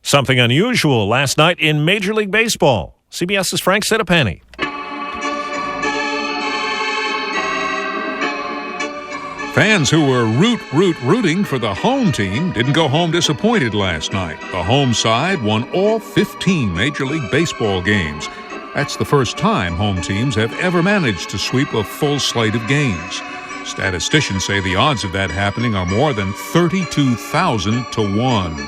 Something unusual last night in Major League Baseball. CBS's Frank Sitapani. Fans who were rooting for the home team didn't go home disappointed last night. The home side won all 15 Major League Baseball games. That's the first time home teams have ever managed to sweep a full slate of games. Statisticians say the odds of that happening are more than 32,000 to 1.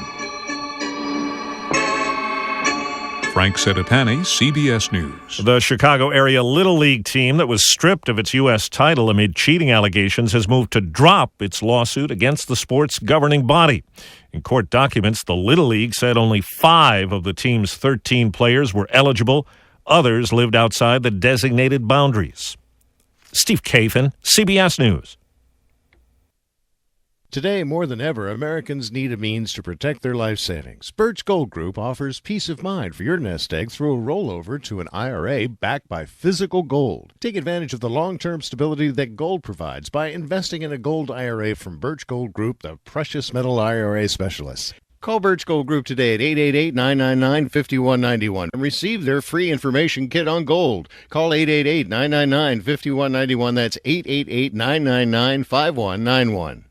Frank Sitapani, CBS News. The Chicago area Little League team that was stripped of its U.S. title amid cheating allegations has moved to drop its lawsuit against the sport's governing body. In court documents, the Little League said only 5 of the team's 13 players were eligible. Others lived outside the designated boundaries. Steve Giesen, CBS News. Today, more than ever, Americans need a means to protect their life savings. Birch Gold Group offers peace of mind for your nest egg through a rollover to an IRA backed by physical gold. Take advantage of the long-term stability that gold provides by investing in a gold IRA from Birch Gold Group, the precious metal IRA specialists. Call Birch Gold Group today at 888-999-5191 and receive their free information kit on gold. Call 888-999-5191. That's 888-999-5191.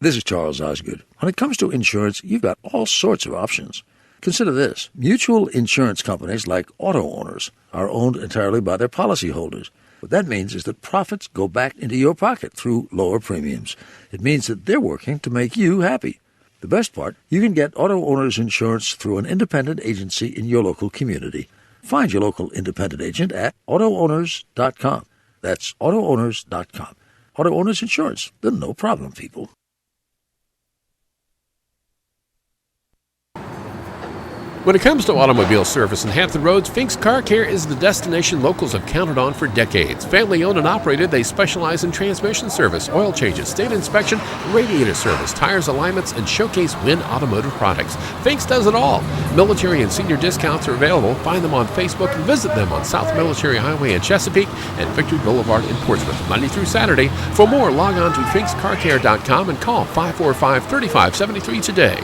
This is Charles Osgood. When it comes to insurance, you've got all sorts of options. Consider this. Mutual insurance companies like auto owners are owned entirely by their policyholders. What that means is that profits go back into your pocket through lower premiums. It means that they're working to make you happy. The best part, you can get auto owners insurance through an independent agency in your local community. Find your local independent agent at autoowners.com. That's autoowners.com. Auto owners insurance, the no problem people. When it comes to automobile service in Hampton Roads, Fink's Car Care is the destination locals have counted on for decades. Family owned and operated, they specialize in transmission service, oil changes, state inspection, radiator service, tires alignments, and showcase Win Automotive products. Fink's does it all. Military and senior discounts are available. Find them on Facebook and visit them on South Military Highway in Chesapeake and Victory Boulevard in Portsmouth, Monday through Saturday. For more, log on to finkscarcare.com and call 545-3573 today.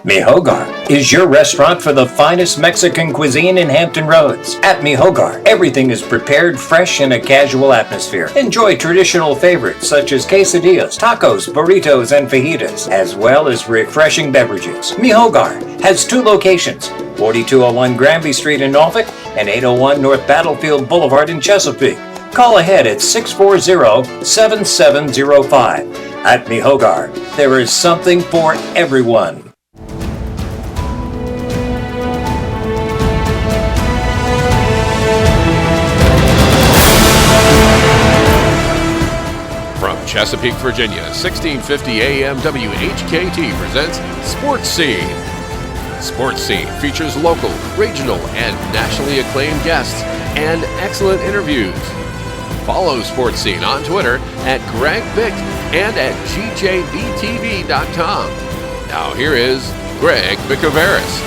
Mi Hogar is your restaurant for the finest Mexican cuisine in Hampton Roads. At Mi Hogar, everything is prepared fresh in a casual atmosphere. Enjoy traditional favorites such as quesadillas, tacos, burritos, and fajitas, as well as refreshing beverages. Mi Hogar has 2 locations, 4201 Granby Street in Norfolk and 801 North Battlefield Boulevard in Chesapeake. Call ahead at 640-7705. At Mi Hogar, there is something for everyone. Chesapeake, Virginia, 1650 AM WHKT presents Sports Scene. Sports Scene features local, regional, and nationally acclaimed guests and excellent interviews. Follow Sports Scene on Twitter at Greg Bick and at GJBTV.com. Now here is Greg Bicouvaris.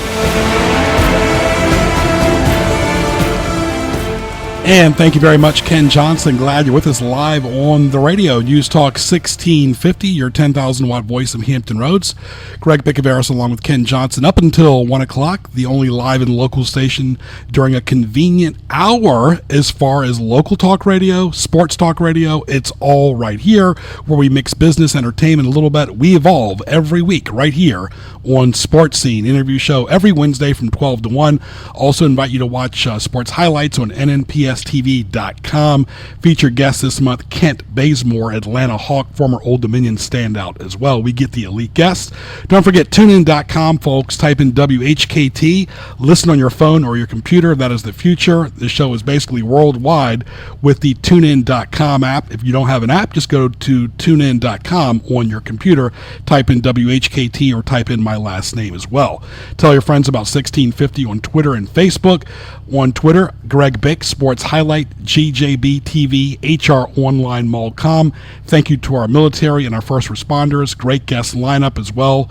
And thank you very much, Ken Johnson. Glad you're with us live on the radio. News Talk 1650, your 10,000-watt voice of Hampton Roads. Greg Bicouvaris along with Ken Johnson up until 1 o'clock, the only live and local station during a convenient hour as far as local talk radio, sports talk radio. It's all right here where we mix business, entertainment a little bit. We evolve every week right here on Sports Scene. Interview show every Wednesday from 12 to 1. Also invite you to watch sports highlights on NNPSTV.com. Featured guest this month, Kent Bazemore, Atlanta Hawk, former Old Dominion standout as well. We get the elite guests. Don't forget TuneIn.com, folks. Type in WHKT. Listen on your phone or your computer. That is the future. The show is basically worldwide with the TuneIn.com app. If you don't have an app, just go to TuneIn.com on your computer. Type in WHKT or type in my last name as well. Tell your friends about 1650 on Twitter and Facebook. On Twitter, Greg Bick, Sports Highlight, GJB TV, HR Online Mall.com. Thank you to our military and our first responders. Great guest lineup as well.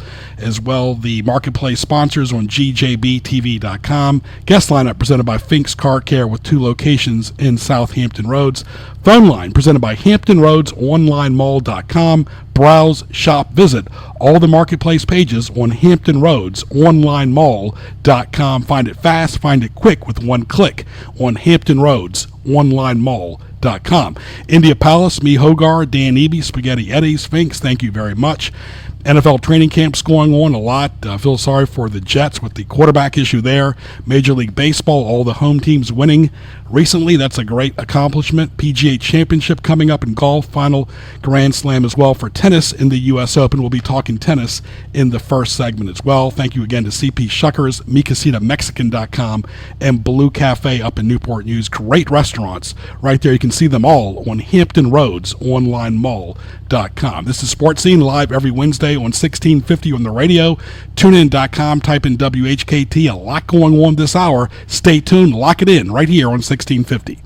The marketplace sponsors on GJBTV.com. Guest lineup presented by Fink's Car Care with 2 locations in South Hampton Roads. Phone line presented by Hampton Roads Online Mall.com. Browse, shop, visit all the marketplace pages on Hampton Roads OnlineMall.com. Find it fast, find it quick with one click on Hampton Roads OnlineMall.com. India Palace, me Hogar, Dan Eby, Spaghetti Eddie, Sphinx, thank you very much. NFL training camps going on a lot. Feel sorry for the Jets with the quarterback issue there. Major League Baseball, all the home teams winning recently. That's a great accomplishment. PGA Championship coming up in golf. Final Grand Slam as well for tennis in the U.S. Open. We'll be talking tennis in the first segment as well. Thank you again to CP Shuckers, MiCasitaMexican.com, and Blue Cafe up in Newport News. Great restaurants right there. You can see them all on Hampton Roads OnlineMall.com. This is Sports Scene live every Wednesday on 1650 on the radio. TuneIn.com, type in WHKT. A lot going on this hour. Stay tuned. Lock it in right here on 1650.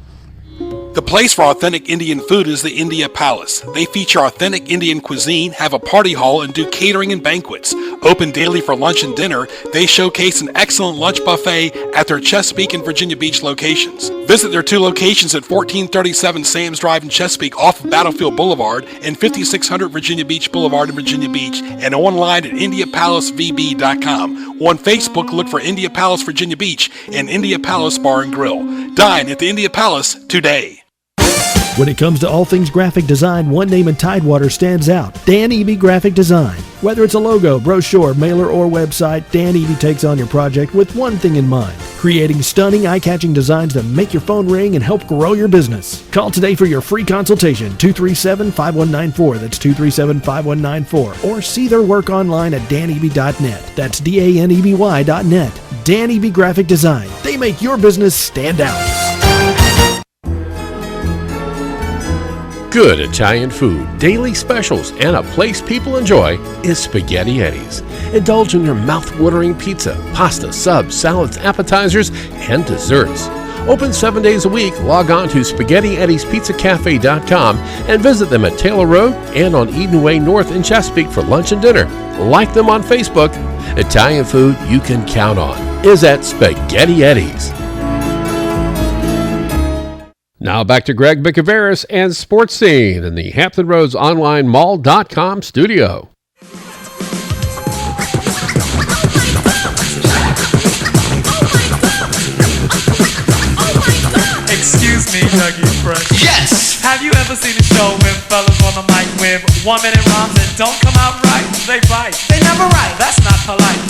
The place for authentic Indian food is the India Palace. They feature authentic Indian cuisine, have a party hall, and do catering and banquets. Open daily for lunch and dinner, they showcase an excellent lunch buffet at their Chesapeake and Virginia Beach locations. Visit their two locations at 1437 Sam's Drive in Chesapeake off of Battlefield Boulevard and 5600 Virginia Beach Boulevard in Virginia Beach, and online at IndiaPalaceVB.com. On Facebook, look for India Palace Virginia Beach and India Palace Bar and Grill. Dine at the India Palace today. When it comes to all things graphic design, one name in Tidewater stands out: Dan Eby Graphic Design. Whether it's a logo, brochure, mailer, or website, Dan Eby takes on your project with one thing in mind: creating stunning, eye-catching designs that make your phone ring and help grow your business. Call today for your free consultation, 237-5194. That's 237-5194. Or see their work online at daneby.net. That's DANEBY.net. Dan Eby Graphic Design. They make your business stand out. Good Italian food, daily specials, and a place people enjoy is Spaghetti Eddie's. Indulge in your mouth-watering pizza, pasta, subs, salads, appetizers, and desserts. Open 7 days a week. Log on to SpaghettiEddiesPizzaCafe.com and visit them at Taylor Road and on Eden Way North in Chesapeake for lunch and dinner. Like them on Facebook. Italian food you can count on is at Spaghetti Eddie's. Now back to Greg Bicouvaris and Sports Scene in the Hampton Roads Online Mall.com studio. Excuse me, Dougie Fresh. Yes! Have you ever seen a show with fellas on the mic with 1 minute rhymes that don't come out right? They bite. They never write. That's not polite.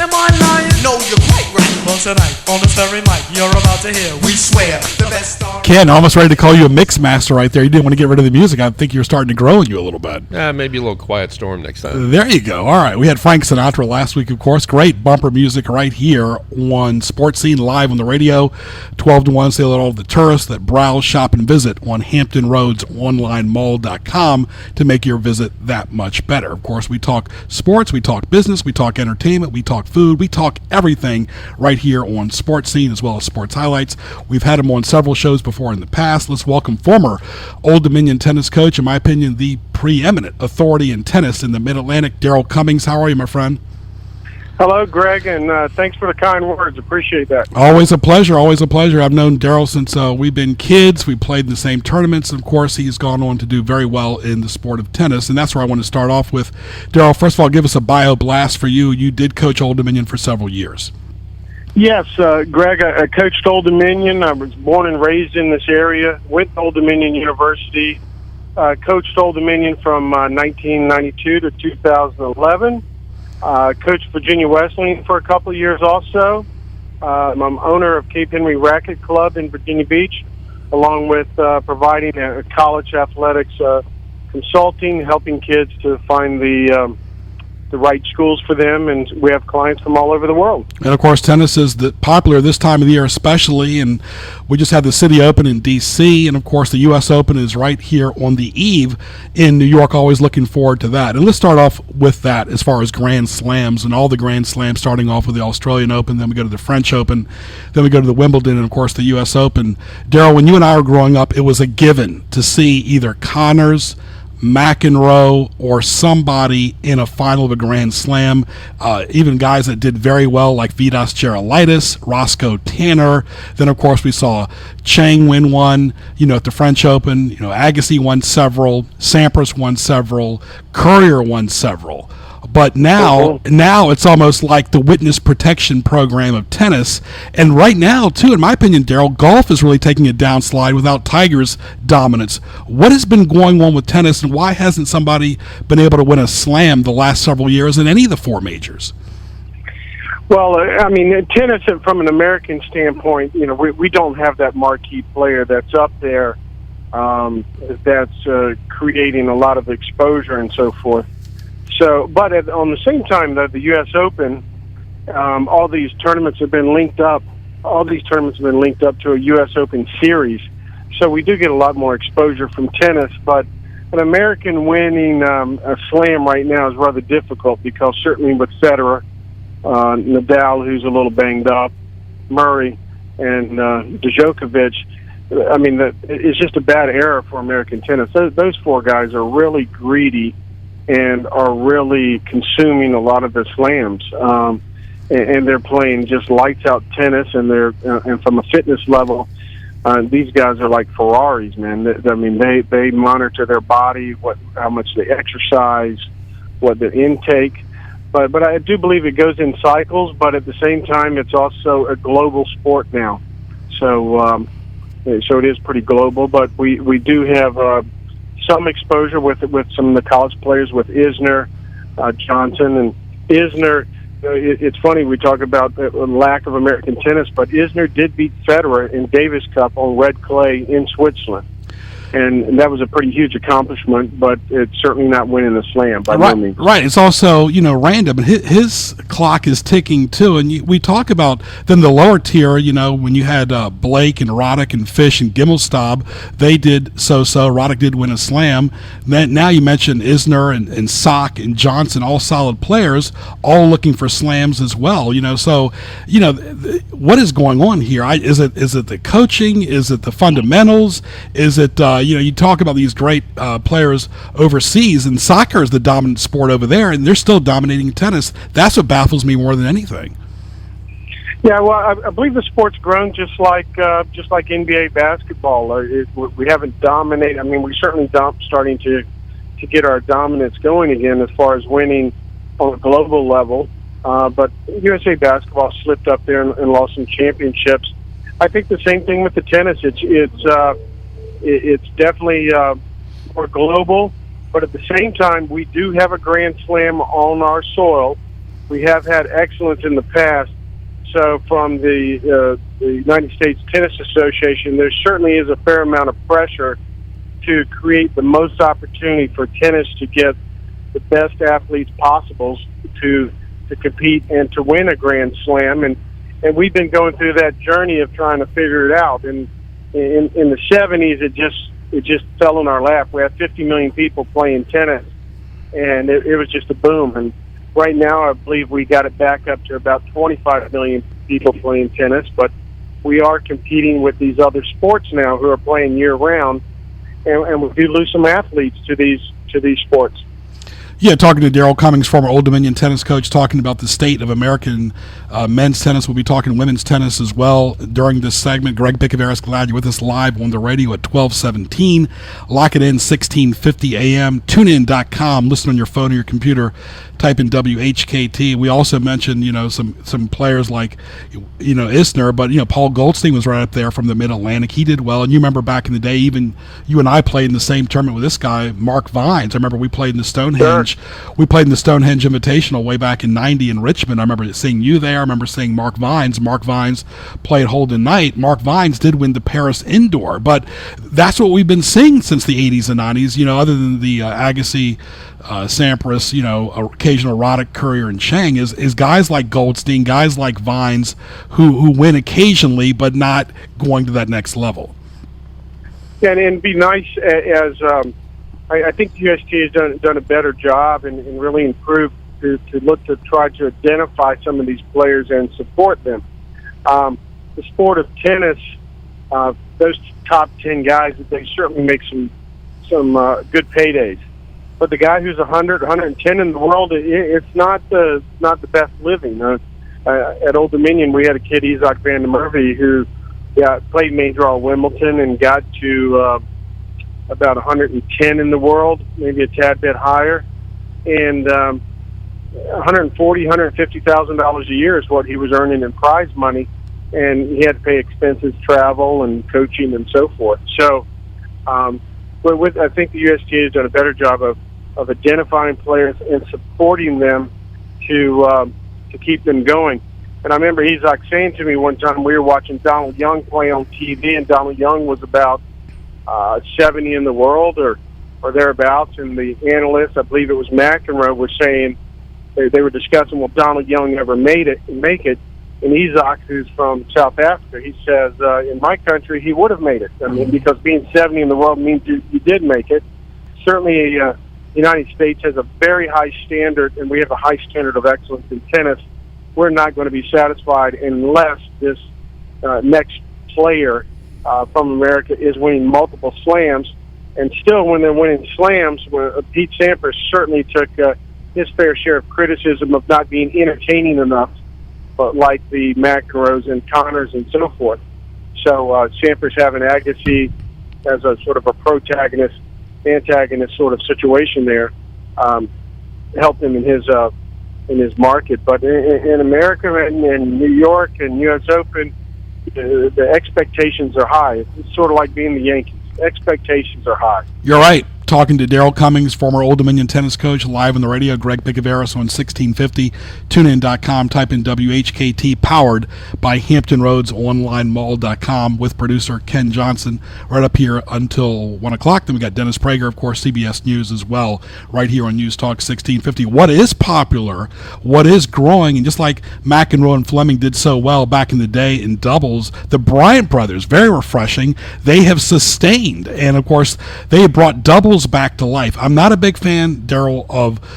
Am I lying? No, you're quite right. Well, tonight, on the Stirring Mic, you're about to hear, we swear, the best star. Ken, almost ready to call you a mix master right there. You didn't want to get rid of the music. I think you're starting to grow in you a little bit. Maybe a little Quiet Storm next time. There you go. All right. We had Frank Sinatra last week, of course. Great bumper music right here on Sports Scene live on the radio. 12 to 1, say hello to all the tourists that browse, shop, and visit on Hampton Roads OnlineMall.com to make your visit that much better. Of course, we talk sports, we talk business, we talk entertainment, we talk food, we talk everything right here on Sports Scene as well as Sports Highlights. We've had him on several shows before in the past. Let's welcome former Old Dominion tennis coach, in my opinion, the preeminent authority in tennis in the Mid-Atlantic, Darryl Cummings. How are you, my friend? Hello, Greg, and thanks for the kind words. Appreciate that. Always a pleasure, always a pleasure. I've known Darryl since we've been kids. We played in the same tournaments. Of course, he's gone on to do very well in the sport of tennis, and that's where I want to start off with. Darryl, first of all, give us a bio blast for you. You did coach Old Dominion for several years. Yes, Greg, I coached Old Dominion. I was born and raised in this area, went to Old Dominion University, coached Old Dominion from 1992 to 2011. Coached Virginia Wesleyan for a couple of years also. I'm owner of Cape Henry Racquet Club in Virginia Beach, along with providing college athletics consulting, helping kids to find the right schools for them, and we have clients from all over the world. And of course, tennis is popular this time of the year especially, and we just had the City Open in D.C., and of course the U.S. Open is right here on the eve in New York. Always looking forward to that. And let's start off with that as far as Grand Slams, and all the Grand Slams, starting off with the Australian Open, then we go to the French Open, then we go to the Wimbledon, and of course the U.S. Open. Darryl, when you and I were growing up, it was a given to see either Connors, McEnroe, or somebody in a final of a Grand Slam. Even guys that did very well like Vidas Gerulaitis, Roscoe Tanner. Then, of course, we saw Chang win one, at the French Open. Agassi won several. Sampras won several. Courier won several. But now it's almost like the witness protection program of tennis. And right now, too, in my opinion, Darryl, golf is really taking a downslide without Tiger's dominance. What has been going on with tennis, and why hasn't somebody been able to win a slam the last several years in any of the four majors? Well, tennis, from an American standpoint, we don't have that marquee player that's up there that's creating a lot of exposure and so forth. So, but on the same time, though, the U.S. Open, all these tournaments have been linked up. All these tournaments have been linked up to a U.S. Open series. So we do get a lot more exposure from tennis. But an American winning a slam right now is rather difficult because certainly with Federer, Nadal, who's a little banged up, Murray, and Djokovic, it's just a bad era for American tennis. Those four guys are really greedy and are really consuming a lot of the slams, and they're playing just lights out tennis. And and from a fitness level, these guys are like Ferraris, man. They monitor their body, how much they exercise, what their intake. But I do believe it goes in cycles. But at the same time, it's also a global sport now, so it is pretty global. But we do have some exposure with some of the college players, with Isner, Johnson, and Isner. It's funny we talk about the lack of American tennis, but Isner did beat Federer in Davis Cup on red clay in Switzerland, and that was a pretty huge accomplishment. But it's certainly not winning the slam by no means. Right. It's also random, and his clock is ticking too. And we talk about then the lower tier. When you had Blake and Roddick and Fish and Gimelstob, they did so. Roddick did win a slam. Then now you mentioned Isner and Sock and Johnson, all solid players, all looking for slams as well. So what is going on here? Is it the coaching? Is it the fundamentals? Is it you talk about these great players overseas, and soccer is the dominant sport over there, and they're still dominating tennis. That's what baffles me more than anything. Yeah, well, I believe the sport's grown just like NBA basketball. We haven't dominated. We certainly starting to get our dominance going again as far as winning on a global level. But USA basketball slipped up there and lost some championships. I think the same thing with the tennis. It's definitely more global, but at the same time, we do have a Grand Slam on our soil. We have had excellence in the past. So from the United States Tennis Association, there certainly is a fair amount of pressure to create the most opportunity for tennis to get the best athletes possible to compete and to win a Grand Slam. And we've been going through that journey of trying to figure it out. And in the 70s, it just fell in our lap. We had 50 million people playing tennis, and it was just a boom. And right now, I believe we got it back up to about 25 million people playing tennis. But we are competing with these other sports now who are playing year-round, and we do lose some athletes to these sports. Yeah, talking to Darryl Cummings, former Old Dominion tennis coach, talking about the state of American men's tennis. We'll be talking women's tennis as well during this segment. Greg Bicouvaris, glad you're with us live on the radio at 12:17. Lock it in, 1650 a.m. TuneIn.com. Listen on your phone or your computer. Type in WHKT. We also mentioned, some players like, Isner, but, Paul Goldstein was right up there from the Mid-Atlantic. He did well. And you remember back in the day, even you and I played in the same tournament with this guy, Mark Vines. I remember we played in the Stonehenge. Sure. We played in the Stonehenge Invitational way back in 90 in Richmond. I remember seeing you there. I remember seeing Mark Vines. Mark Vines played Holden Knight. Mark Vines did win the Paris Indoor. But that's what we've been seeing since the 80s and 90s, other than the Agassi, Sampras, occasional Roddick, Courier, and Chang is guys like Goldstein, guys like Vines who win occasionally, but not going to that next level. Yeah, and it'd be nice as I think the UST has done a better job and really improved to look to try to identify some of these players and support them. The sport of tennis, those top 10 guys, they certainly make some good paydays. But the guy who's 100, 110 in the world, it's not the best living. At Old Dominion, we had a kid, Isaac Van der Merwe, who played major draw Wimbledon and got to about 110 in the world, maybe a tad bit higher, and $140,000, $150,000 a year is what he was earning in prize money, and he had to pay expenses, travel, and coaching, and so forth. So, I think the USTA has done a better job of identifying players and supporting them to keep them going. And I remember Isaac saying to me one time, we were watching Donald Young play on TV, and Donald Young was about 70 in the world or thereabouts, and the analyst, I believe it was McEnroe, was saying they were discussing, will Donald Young ever make it? And Isaac, who's from South Africa, he says, in my country, he would have made it. I mean, because being 70 in the world means you did make it. Certainly, the United States has a very high standard, and we have a high standard of excellence in tennis. We're not going to be satisfied unless this next player from America is winning multiple slams. And still, when they're winning slams, Pete Sampras certainly took his fair share of criticism of not being entertaining enough, but like the McEnroes and Connors and so forth. So Sampras having Agassi as a sort of a protagonist, antagonist sort of situation there helped him in his market. But in America and in New York and U.S. Open, the expectations are high. It's sort of like being the Yankees. Expectations are high. You're right. Talking to Darryl Cummings, former Old Dominion tennis coach, live on the radio. Greg Bicouvaris on 1650. TuneIn.com. Type in WHKT, powered by Hampton Roads Online Mall.com, with producer Ken Johnson right up here until 1 o'clock. Then we got Dennis Prager, of course, CBS News as well, right here on News Talk 1650. What is popular, what is growing, and just like McEnroe and Fleming did so well back in the day in doubles, the Bryant brothers, very refreshing. They have sustained, and of course, they have brought doubles back to life. I'm not a big fan, Darryl,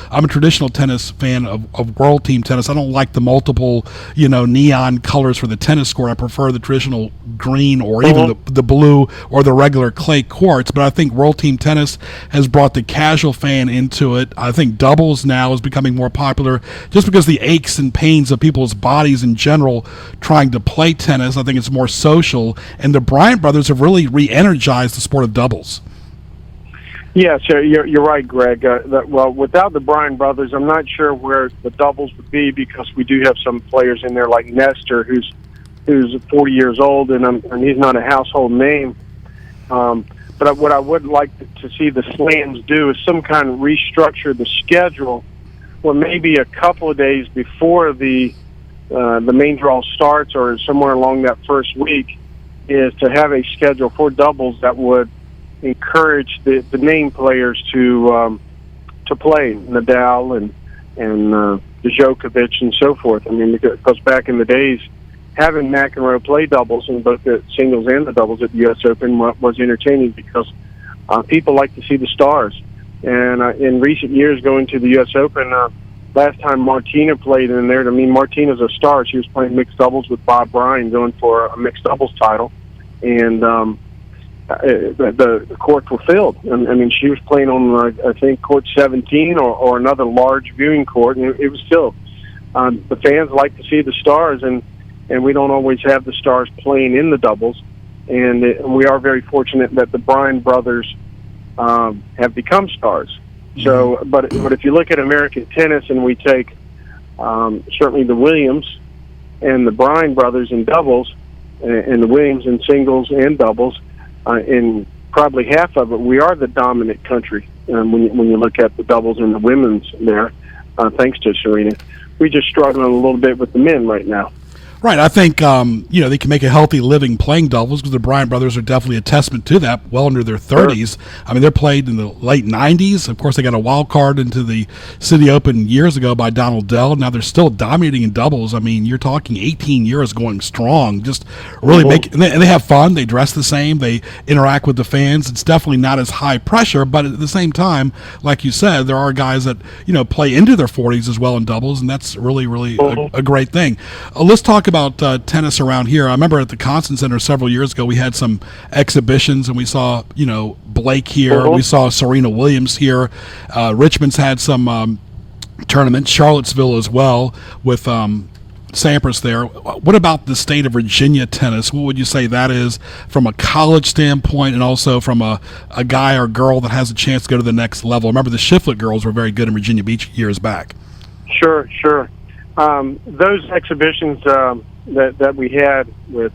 I'm a traditional tennis fan of World Team tennis. I don't like the multiple, neon colors for the tennis court. I prefer the traditional green or even the blue or the regular clay courts. But I think World Team tennis has brought the casual fan into it. I think doubles now is becoming more popular just because the aches and pains of people's bodies in general trying to play tennis. I think it's more social, and the Bryant brothers have really re-energized the sport of doubles. Yes, you're right, Greg. Well, without the Bryan brothers, I'm not sure where the doubles would be, because we do have some players in there like Nestor, who's 40 years old, and he's not a household name. But what I would like to see the slams do is some kind of restructure the schedule, where maybe a couple of days before the main draw starts, or somewhere along that first week, is to have a schedule for doubles that would encourage the name players to play, Nadal and Djokovic and so forth. I mean, because back in the days, having McEnroe play doubles in both the singles and the doubles at the U.S. Open was entertaining, because people like to see the stars. And in recent years, going to the U.S. Open, last time Martina played in there, Martina's a star. She was playing mixed doubles with Bob Bryan, going for a mixed doubles title, and the courts were filled. She was playing on, I think, court 17 or another large viewing court, and it was filled. The fans like to see the stars, and we don't always have the stars playing in the doubles. And we are very fortunate that the Bryan brothers have become stars. So, but if you look at American tennis, and we take certainly the Williams and the Bryan brothers in doubles, and the Williams in singles and doubles, in probably half of it, we are the dominant country when you look at the doubles and the women's there, thanks to Serena. We're just struggling a little bit with the men right now. Right. I think, they can make a healthy living playing doubles, because the Bryan brothers are definitely a testament to that, well into their 30s. Sure. They're played in the late 90s. Of course, they got a wild card into the City Open years ago by Donald Dell. Now they're still dominating in doubles. You're talking 18 years going strong. Just really and they have fun. They dress the same. They interact with the fans. It's definitely not as high pressure, but at the same time, like you said, there are guys that, play into their 40s as well in doubles, and that's really, really a great thing. Let's talk about tennis around here. I remember at the Constant Center several years ago, we had some exhibitions, and we saw, Blake here. We saw Serena Williams here. Richmond's had some tournaments, Charlottesville as well, with Sampras there. What about the state of Virginia tennis? What would you say that is from a college standpoint, and also from a guy or girl that has a chance to go to the next level? Remember, the Shiflett girls were very good in Virginia Beach years back. Sure. Those exhibitions that we had with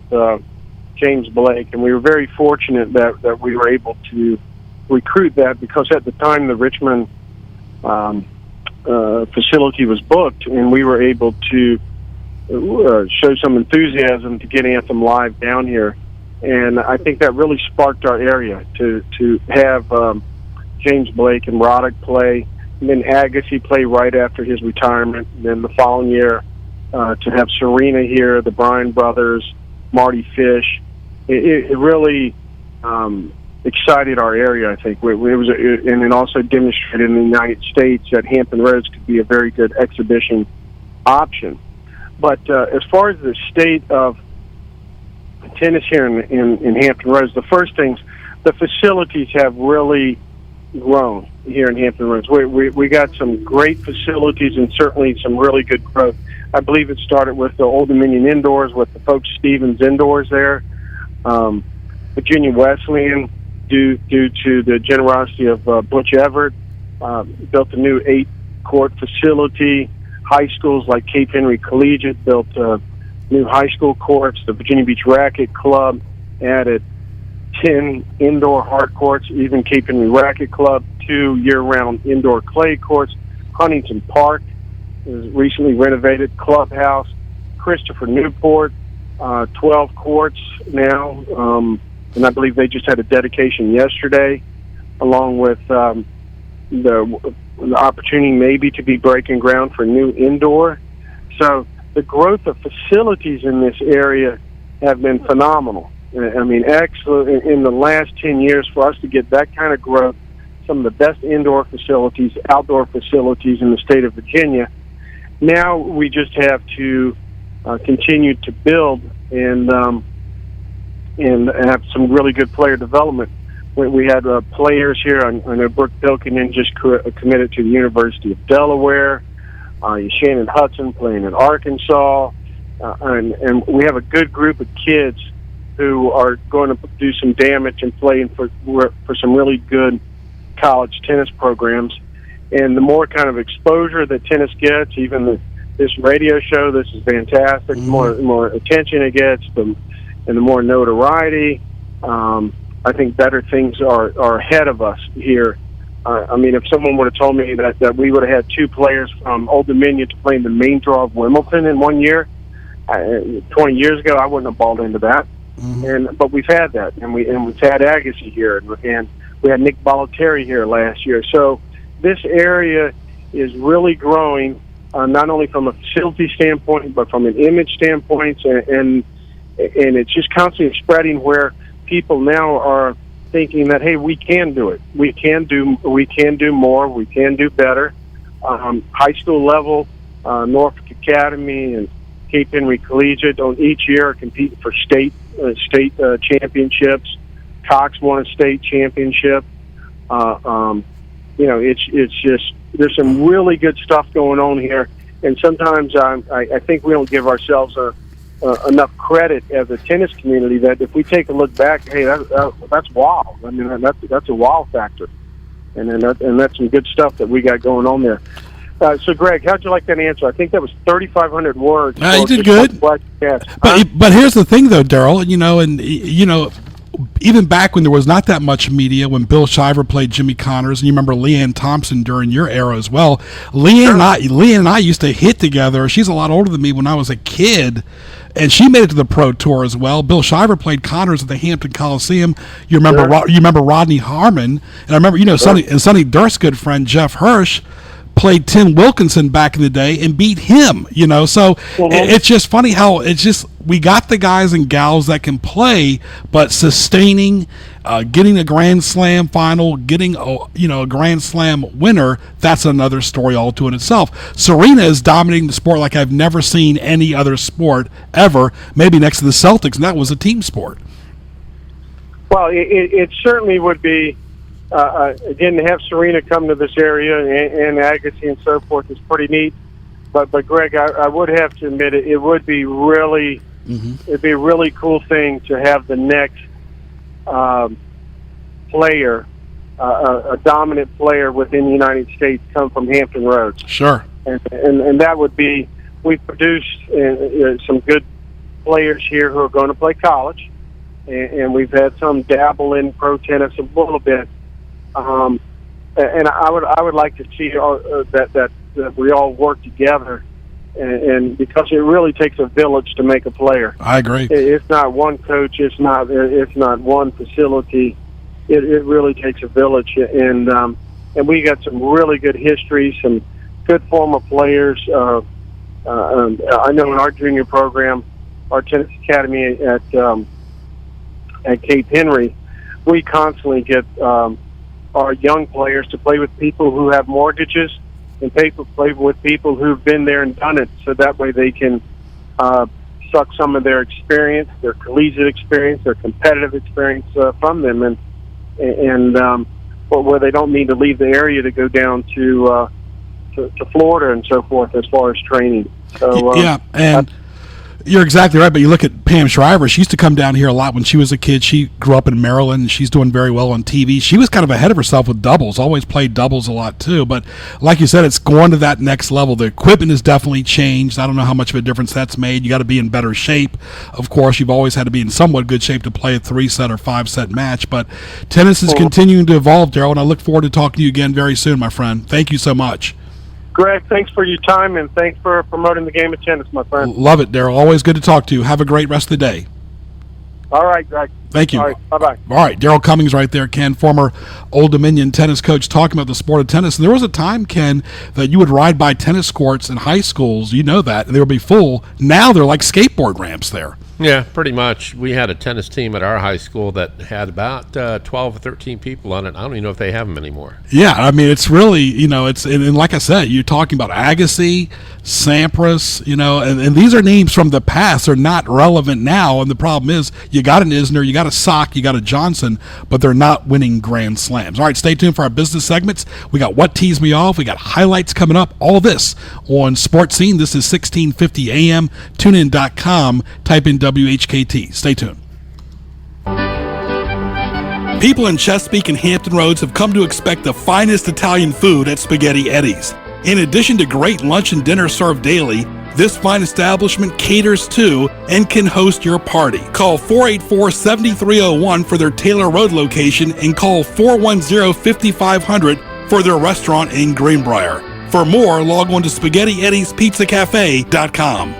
James Blake, and we were very fortunate that we were able to recruit that, because at the time the Richmond facility was booked, and we were able to show some enthusiasm to get Anthem Live down here. And I think that really sparked our area to have James Blake and Roddick play, and then Agassi play right after his retirement. And then the following year, to have Serena here, the Bryan brothers, Marty Fish. It really excited our area, I think. And it also demonstrated in the United States that Hampton Roads could be a very good exhibition option. But as far as the state of tennis here in Hampton Roads, the first things, the facilities have really grown here in Hampton Roads. We got some great facilities and certainly some really good growth. I believe it started with the Old Dominion Indoors, with the folks Stevens Indoors there. Virginia Wesleyan, due to the generosity of Butch Everett, built a new 8-court facility. High schools like Cape Henry Collegiate built new high school courts. The Virginia Beach Racquet Club added 10 indoor hard courts. Even Cape Henry Racquet Club, 2 year-round indoor clay courts. Huntington Park is recently renovated. Clubhouse. Christopher Newport, 12 courts now. And I believe they just had a dedication yesterday, along with the opportunity maybe to be breaking ground for new indoor. So the growth of facilities in this area have been phenomenal. I mean, excellent. In the last 10 years, for us to get that kind of growth, some of the best indoor facilities, outdoor facilities in the state of Virginia. Now we just have to continue to build and have some really good player development. We had players here. I know Brooke Pilkington just committed to the University of Delaware. Shannon Hudson playing in Arkansas. And we have a good group of kids who are going to do some damage and playing for some really good college tennis programs. And the more kind of exposure that tennis gets, even this radio show, this is fantastic. The more attention it gets, and the more notoriety, I think better things are ahead of us here. I mean, if someone would have told me that we would have had 2 players from Old Dominion to play in the main draw of Wimbledon in 1 year, 20 years ago, I wouldn't have balled into that. But we've had that, and we've had Agassi here, and we had Nick Bollettieri here last year. So this area is really growing, not only from a facility standpoint, but from an image standpoint, and it's just constantly spreading, where people now are thinking that, hey, we can do it. We can do more. We can do better. High school level, Norfolk Academy and Cape Henry Collegiate each year are competing for state championships. Cox won a state championship. It's just, there's some really good stuff going on here, and sometimes I think we don't give ourselves enough credit as a tennis community, that if we take a look back, hey, that's wow. I mean, that's a wow factor, and that's some good stuff that we got going on there. So, Greg, how'd you like that answer? I think that was 3,500 words. You did good. But here's the thing, though, Darryl. Even back when there was not that much media, when Bill Shiver played Jimmy Connors, and you remember Leanne Thompson during your era as well. Leanne and I used to hit together. She's a lot older than me. When I was a kid, and she made it to the pro tour as well. Bill Shiver played Connors at the Hampton Coliseum. You remember Rodney Harmon, and I remember Sonny Durst's good friend Jeff Hirsch played Tim Wilkinson back in the day and beat him, So it's just funny how we got the guys and gals that can play, but sustaining, getting a Grand Slam final, getting a Grand Slam winner, that's another story all to itself. Serena is dominating the sport like I've never seen any other sport ever, maybe next to the Celtics, and that was a team sport. Well, it certainly would be, again, to have Serena come to this area and Agassi and so forth is pretty neat. But Greg, I would have to admit it would be really, it'd be a really cool thing to have the next player, a dominant player within the United States come from Hampton Roads. Sure. And that would be, we produced some good players here who are going to play college. And we've had some dabble in pro tennis a little bit, and I would like to see that we all work together, and because it really takes a village to make a player. I agree. It's not one coach. It's not one facility. It really takes a village, and we got some really good history, some good former players. I know in our junior program, our tennis academy at Cape Henry, we constantly get our young players to play with people who have mortgages and play with people who've been there and done it, so that way they can suck some of their experience, their collegiate experience, their competitive experience from them, and where they don't need to leave the area to go down to Florida and so forth as far as training. So yeah, and you're exactly right, but you look at Pam Shriver. She used to come down here a lot when she was a kid. She grew up in Maryland, and she's doing very well on TV. She was kind of ahead of herself with doubles, always played doubles a lot too. But like you said, it's going to that next level. The equipment has definitely changed. I don't know how much of a difference that's made. You got to be in better shape. Of course, you've always had to be in somewhat good shape to play a 3-set or 5-set match. But tennis is continuing to evolve, Darryl, and I look forward to talking to you again very soon, my friend. Thank you so much. Greg, thanks for your time, and thanks for promoting the game of tennis, my friend. Love it, Darryl. Always good to talk to you. Have a great rest of the day. All right, Greg. Thank you. All right, bye-bye. All right, Darryl Cummings right there, Ken, former Old Dominion tennis coach, talking about the sport of tennis. And there was a time, Ken, that you would ride by tennis courts in high schools, you know that, and they would be full. Now they're like skateboard ramps there. Yeah, pretty much. We had a tennis team at our high school that had about 12 or 13 people on it. I don't even know if they have them anymore. Yeah, I mean, it's really, and like I said, you're talking about Agassi, Sampras, and these are names from the past. They're not relevant now, and the problem is you got an Isner, you got a Sock, you got a Johnson, but they're not winning Grand Slams. All right, stay tuned for our business segments. We got What Tees Me Off. We got highlights coming up. All this on Sports Scene. This is 1650 AM. TuneIn.com. Type in WHKT. Stay tuned. People in Chesapeake and Hampton Roads have come to expect the finest Italian food at Spaghetti Eddie's. In addition to great lunch and dinner served daily, this fine establishment caters to and can host your party. Call 484-7301 for their Taylor Road location and call 410-5500 for their restaurant in Greenbrier. For more, log on to SpaghettiEddie'sPizzaCafe.com.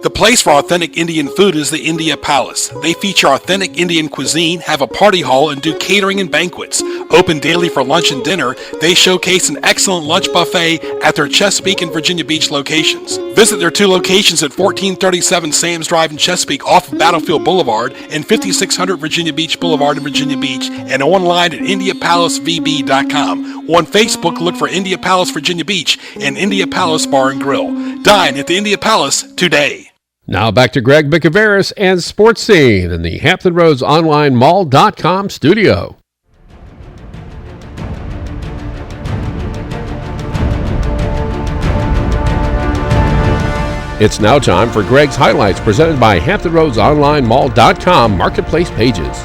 The place for authentic Indian food is the India Palace. They feature authentic Indian cuisine, have a party hall, and do catering and banquets. Open daily for lunch and dinner, they showcase an excellent lunch buffet at their Chesapeake and Virginia Beach locations. Visit their two locations at 1437 Sam's Drive in Chesapeake off of Battlefield Boulevard and 5600 Virginia Beach Boulevard in Virginia Beach, and online at IndiaPalaceVB.com. On Facebook, look for India Palace Virginia Beach and India Palace Bar and Grill. Dine at the India Palace today. Now back to Greg Bicouvaris and Sports Scene in the Hampton Roads Online Mall.com studio. It's now time for Greg's Highlights presented by Hampton Roads Online Mall.com Marketplace Pages.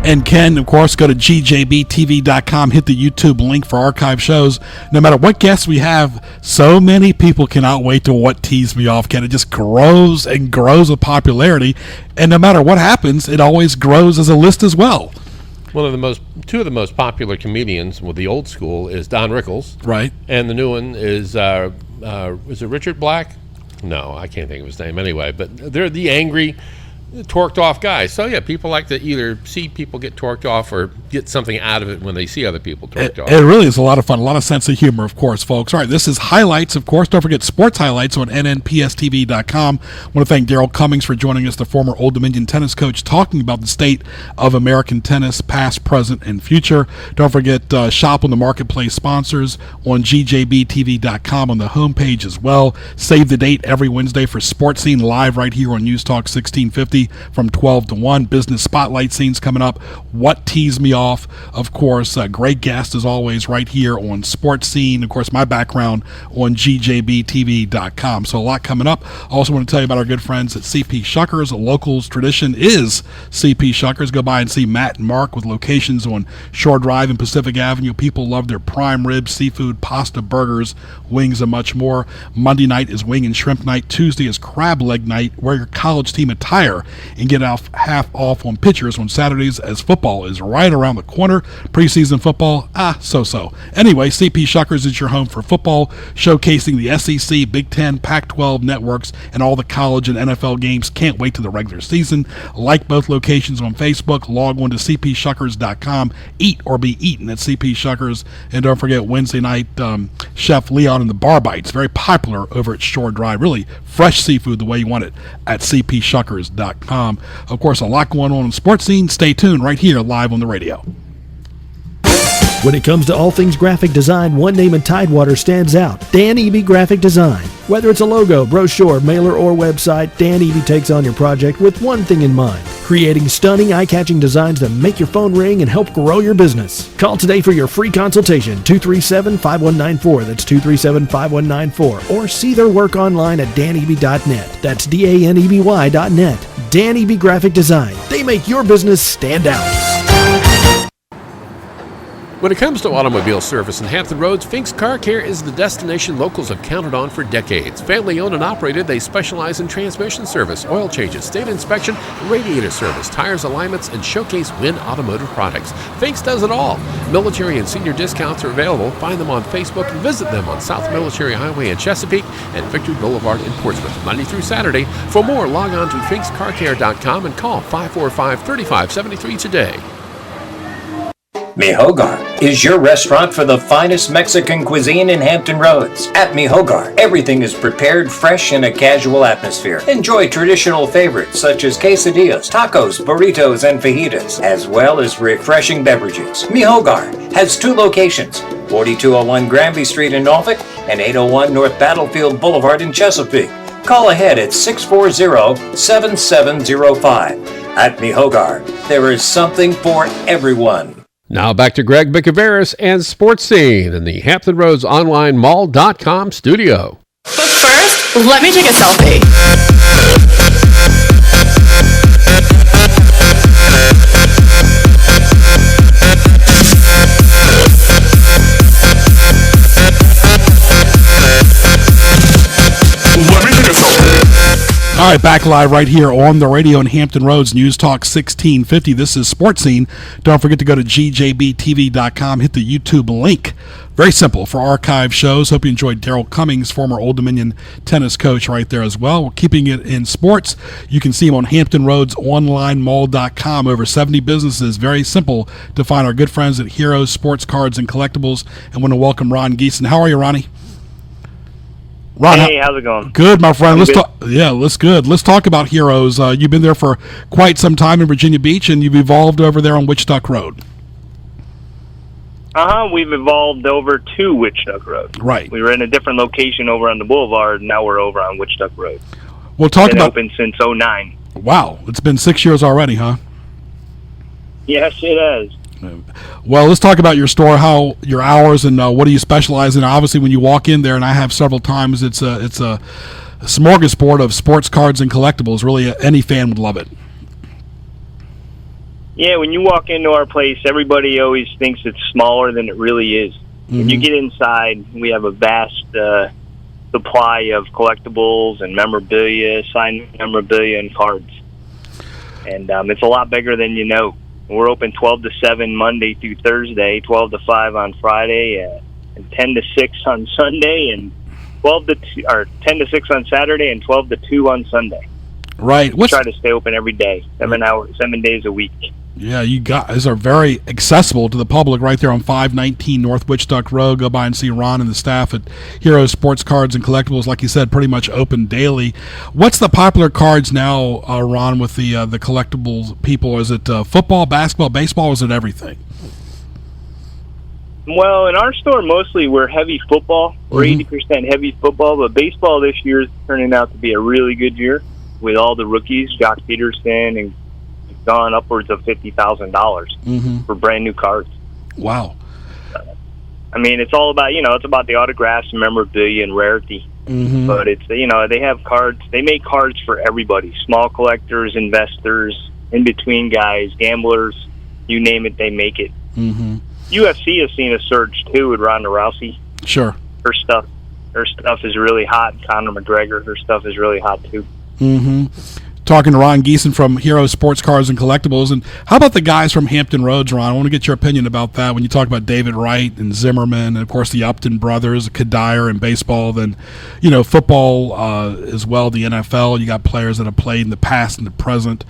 And Ken, of course, go to gjbtv.com, hit the YouTube link for archive shows. No matter what guests we have, so many people cannot wait to What Tees Me Off, Ken. It just grows and grows with popularity. And no matter what happens, it always grows as a list as well. Two of the most popular comedians with the old school is Don Rickles. Right. And the new one is it Richard Black? No, I can't think of his name anyway. But they're the angry torqued off guys. So yeah, people like to either see people get torqued off or get something out of it when they see other people torqued off. It really is a lot of fun, a lot of sense of humor, of course, folks. All right, this is highlights, of course. Don't forget sports highlights on nnpstv.com. I want to thank Darryl Cummings for joining us, the former Old Dominion tennis coach, talking about the state of American tennis, past, present, and future. Don't forget shop on the marketplace sponsors on gjbtv.com on the homepage as well. Save the date every Wednesday for Sports Scene live right here on News Talk 1650 from 12 to 1. Business Spotlight scenes coming up. What Tees Me Off, of course. Great guest as always right here on Sports Scene. Of course, my background on gjbtv.com. So a lot coming up. Also want to tell you about our good friends at CP Shuckers. A locals tradition is CP Shuckers. Go by and see Matt and Mark with locations on Shore Drive and Pacific Avenue. People love their prime rib, seafood, pasta, burgers, wings, and much more. Monday night is wing and shrimp night. Tuesday is crab leg night. Wear your college team attire and get half off on pitchers on Saturdays as football is right around the corner. Preseason football, so-so. Anyway, CP Shuckers is your home for football, showcasing the SEC, Big Ten, Pac-12 networks, and all the college and NFL games. Can't wait to the regular season. Like both locations on Facebook. Log on to cpshuckers.com. Eat or be eaten at CP Shuckers. And don't forget Wednesday night, Chef Leon and the Bar Bites. Very popular over at Shore Drive. Really fresh seafood the way you want it at cpshuckers.com. Of course, a lot going on in sports scene. Stay tuned right here live on the radio. When it comes to all things graphic design, one name in Tidewater stands out: Dan Eby Graphic Design. Whether it's a logo, brochure, mailer, or website, Dan Eby takes on your project with one thing in mind: creating stunning, eye-catching designs that make your phone ring and help grow your business. Call today for your free consultation, 237-5194. That's 237-5194. Or see their work online at daneby.net. That's daneby.net. Dan Eby Graphic Design. They make your business stand out. When it comes to automobile service in Hampton Roads, Fink's Car Care is the destination locals have counted on for decades. Family owned and operated, they specialize in transmission service, oil changes, state inspection, radiator service, tires alignments, and showcase Win automotive products. Fink's does it all. Military and senior discounts are available. Find them on Facebook and visit them on South Military Highway in Chesapeake and Victory Boulevard in Portsmouth, Monday through Saturday. For more, log on to finkscarcare.com and call 545-3573 today. Mi Hogar is your restaurant for the finest Mexican cuisine in Hampton Roads. At Mi Hogar, everything is prepared fresh in a casual atmosphere. Enjoy traditional favorites such as quesadillas, tacos, burritos, and fajitas, as well as refreshing beverages. Mi Hogar has two locations: 4201 Granby Street in Norfolk and 801 North Battlefield Boulevard in Chesapeake. Call ahead at 640-7705. At Mi Hogar, there is something for everyone. Now back to Greg Bicouvaris and Sports Scene in the Hampton Roads Online Mall.com studio. But first, let me take a selfie. All right, back live right here on the radio in Hampton Roads, News Talk 1650. This is Sports Scene. Don't forget to go to gjbtv.com, hit the YouTube link. Very simple for archive shows. Hope you enjoyed Darryl Cummings, former Old Dominion tennis coach, right there as well. We're keeping it in sports. You can see him on Hampton Roads Online Mall.com. Over 70 businesses. Very simple to find our good friends at Heroes Sports Cards and Collectibles. And want to welcome Ron Giesen. How are you, Ronnie? Ron, hey, how's it going? Good, my friend. Let's talk. Yeah, let's good. Let's talk about Heroes. You've been there for quite some time in Virginia Beach, and you've evolved over there on Witch Duck Road. We've evolved over to Witch Duck Road. Right. We were in a different location over on the boulevard, and now we're over on Witch Duck Road. We'll talk about. Been open since '09. Wow, it's been 6 years already, huh? Yes, it has. Well, let's talk about your store, how your hours, and what do you specialize in. Obviously, when you walk in there, and I have several times, it's a smorgasbord of sports cards and collectibles. Really, any fan would love it. Yeah, when you walk into our place, everybody always thinks it's smaller than it really is. Mm-hmm. When you get inside, we have a vast supply of collectibles and memorabilia, signed memorabilia, and cards. And it's a lot bigger than you know. We're open 12 to 7 Monday through Thursday, 12 to 5 on Friday, and 10 to 6 on Sunday, and 10 to 6 on Saturday, and 12 to 2 on Sunday. Right. We try to stay open every day, 7 days a week. Yeah, you guys are very accessible to the public right there on 519 North Witchduck Road. Go by and see Ron and the staff at Hero Sports Cards and Collectibles. Like you said, pretty much open daily. What's the popular cards now, Ron, with the collectibles people? Is it football, basketball, baseball, or is it everything? Well, in our store, mostly we're heavy football. We're 80% heavy football, but baseball this year is turning out to be a really good year with all the rookies, Jock Peterson, and gone upwards of $50,000 for brand new cards. Wow. I mean, it's all about, it's about the autographs and memorabilia and rarity. But it's, they have cards, they make cards for everybody, small collectors, investors, in-between guys, gamblers, you name it, they make it. UFC has seen a surge, too, with Ronda Rousey. Sure. Her stuff is really hot. Conor McGregor, her stuff is really hot, too. Talking to Ron Giesen from Hero Sports Cars and Collectibles. And how about the guys from Hampton Roads, Ron? I want to get your opinion about that. When you talk about David Wright and Zimmerman, and of course the Upton brothers, Kadire in baseball, then football as well, the NFL. You got players that have played in the past and the present,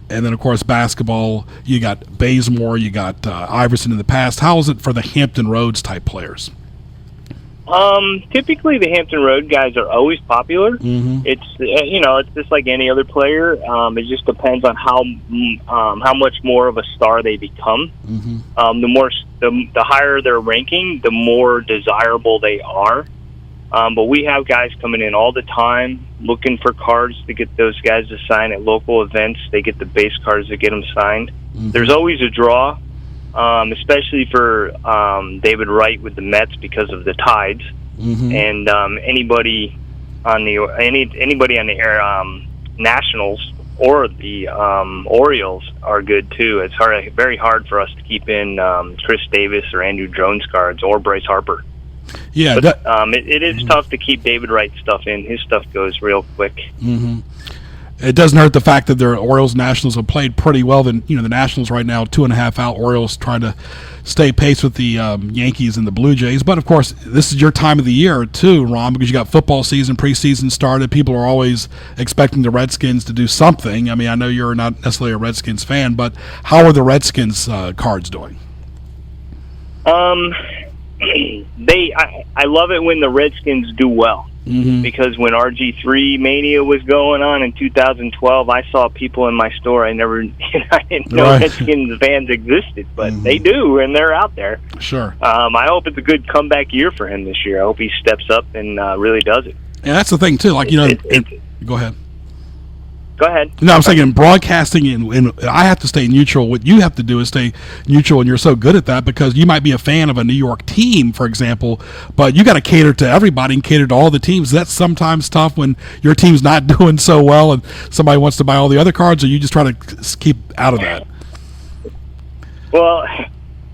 and then of course basketball. You got Bazemore, you got Iverson in the past. How is it for the Hampton Roads type players? Typically the Hampton Road guys are always popular. It's it's just like any other player. It just depends on how much more of a star they become. The higher their ranking, the more desirable they are. But we have guys coming in all the time looking for cards to get those guys to sign at local events. They get the base cards to get them signed. There's always a draw. Especially for David Wright with the Mets because of the tides, and anybody on the Nationals or the Orioles are good too. It's very hard for us to keep in Chris Davis or Andrew Jones cards or Bryce Harper. Yeah, but it is tough to keep David Wright stuff in. His stuff goes real quick. It doesn't hurt the fact that their Orioles Nationals have played pretty well. Then the Nationals right now 2.5 out. Orioles trying to stay pace with the Yankees and the Blue Jays. But of course, this is your time of the year too, Ron, because you got football season, preseason started. People are always expecting the Redskins to do something. I mean, I know you're not necessarily a Redskins fan, but how are the Redskins cards doing? I love it when the Redskins do well. Because when RG3 Mania was going on in 2012, I saw people in my store I didn't know Redskins fans existed, but they do, and they're out there. Sure. I hope it's a good comeback year for him this year. I hope he steps up and really does it. And that's the thing too. Like go ahead. Go ahead. No, I'm saying in broadcasting, and I have to stay neutral. What you have to do is stay neutral, and you're so good at that because you might be a fan of a New York team, for example, but you got to cater to everybody and cater to all the teams. That's sometimes tough when your team's not doing so well and somebody wants to buy all the other cards, or you just try to keep out of that. Well,